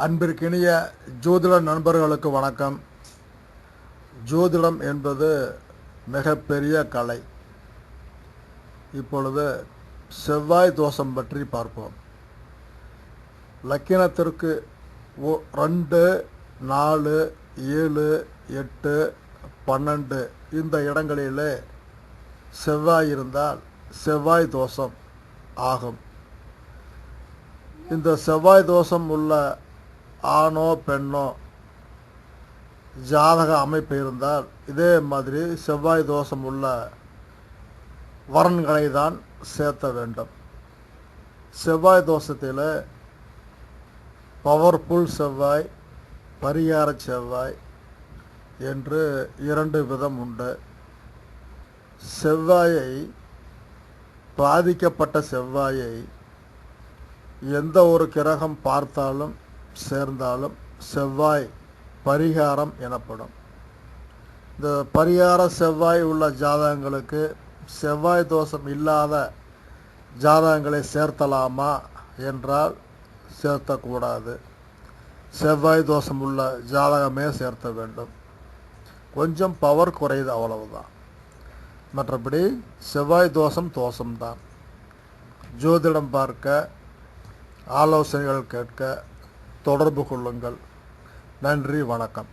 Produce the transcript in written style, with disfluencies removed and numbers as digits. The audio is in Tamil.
அன்பிற்கினிய ஜோதிட நண்பர்களுக்கு வணக்கம். ஜோதிடம் என்பது மிகப்பெரிய கலை. இப்பொழுது செவ்வாய் தோஷம் பற்றி பார்ப்போம். லக்கினத்திற்கு 2, 4, 7, 8, 12 இந்த இடங்களிலே செவ்வாய் இருந்தால் செவ்வாய் தோஷம் ஆகும். இந்த செவ்வாய் தோஷம் உள்ள ஆணோ பெண்ணோ ஜாதக அமைப்பு இருந்தால் இதே மாதிரி செவ்வாய் தோஷம் உள்ள வரன்களை தான் சேர்த்த வேண்டும். செவ்வாய் தோஷத்தில் பவர்ஃபுல் செவ்வாய், பரிகார செவ்வாய் என்று 2 விதம் உண்டு. செவ்வாயை பாதிக்கப்பட்ட செவ்வாயை எந்த ஒரு கிரகம் பார்த்தாலும் சேர்ந்தாலும் செவ்வாய் பரிகாரம் எனப்படும். இந்த பரிகார செவ்வாய் உள்ள ஜாதகங்களுக்கு செவ்வாய் தோஷம் இல்லாத ஜாதகங்களை சேர்த்தலாமா என்றால் சேர்த்தக்கூடாது. செவ்வாய் தோஷம் உள்ள ஜாதகமே சேர்த்த வேண்டும். கொஞ்சம் பவர் குறையுது, அவ்வளவுதான். மற்றபடி செவ்வாய் தோஷம்தான். ஜோதிடம் பார்க்க, ஆலோசனைகள் கேட்க தொடர்பு கொள்ளுங்கள். நன்றி, வணக்கம்.